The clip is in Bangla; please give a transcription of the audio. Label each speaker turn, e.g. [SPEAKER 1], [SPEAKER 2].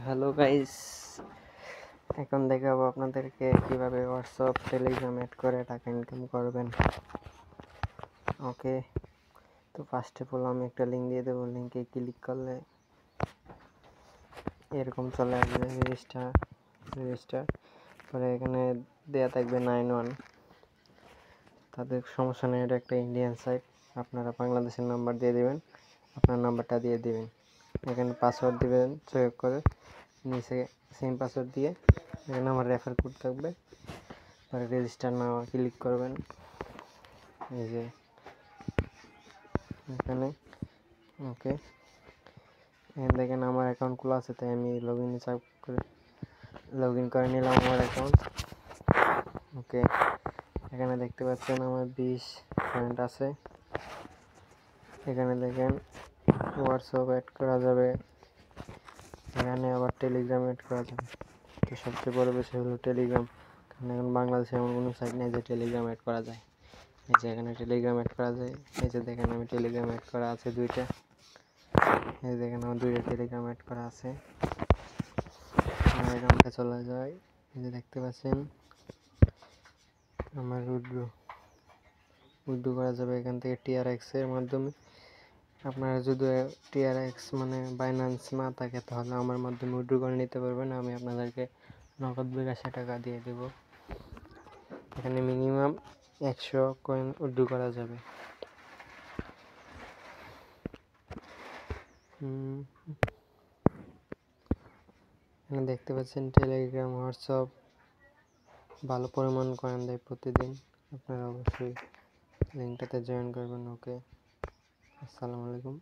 [SPEAKER 1] হ্যালো গাইস, এখন দেখাবো আপনাদেরকে কিভাবে হোয়াটসঅ্যাপ টেলিগ্রাম অ্যাড করে টাকা ইনকাম করবেন। ওকে, তো ফার্স্ট অফ অল আমি একটা লিঙ্ক দিয়ে দেবো। লিঙ্কে ক্লিক করলে এরকম চলে আসবে রেজিস্টার পরে এখানে দেয়া থাকবে 91। তাদের সমস্যা নেই, এটা একটা ইন্ডিয়ান সাইট। আপনারা বাংলাদেশের নাম্বার দিয়ে দেবেন, আপনার নাম্বারটা দিয়ে দেবেন, এখানে পাসওয়ার্ড দিবেন সেভ করে, নিচে সেম পাসওয়ার্ড দিয়ে এখানে আমার রেফার কোড থাকবে, পরে রেজিস্টার নাও ক্লিক করবেন। এই যে এখানে ওকে, এখানে দেখেন আমার অ্যাকাউন্ট খোলা আছে, তাই আমি লগ ইন করে নিলাম আমার অ্যাকাউন্ট। ওকে, এখানে দেখতে পাচ্ছেন আমার 20 পয়েন্ট আছে। এখানে দেখেন হোয়াটসঅ্যাপ অ্যাড করা যাবে, এখানে আবার টেলিগ্রাম অ্যাড করা যাবে। তো সবচেয়ে বড় বিষয় হলো টেলিগ্রাম, কারণ এখন বাংলাদেশে এমন কোনো সাইট নেই যে টেলিগ্রাম অ্যাড করা যায়। এই যে এখানে টেলিগ্রাম অ্যাড করা যায়, এই যে দেখেন আমি টেলিগ্রাম অ্যাড করা আছে দুইটা, এই দেখেন আমার দুইটা টেলিগ্রাম অ্যাড করা আছে। আমার অ্যাকাউন্টে চলে যায়, এই যে দেখতে পাচ্ছেন আমার উইথড্র করা যাবে এখান থেকে TRX এর মাধ্যমে। আপনারা যদি TRX মানে বাইন্যান্স না থাকে তাহলে আমার মাধ্যমে উইথড্র করে নিতে পারবেন, আমি আপনাদেরকে নগদ বিকাশে টাকা দিয়ে দেব। এখানে মিনিমাম 100 কয়েন উইথড্র করা যাবে। এখানে দেখতে পাচ্ছেন টেলিগ্রাম, হোয়াটসঅ্যাপ ভালো পরিমাণ কয়েন দেয় প্রতিদিন, আপনারা অবশ্যই লিঙ্কটাতে জয়েন করবেন। ওকে, আসসালামু আলাইকুম।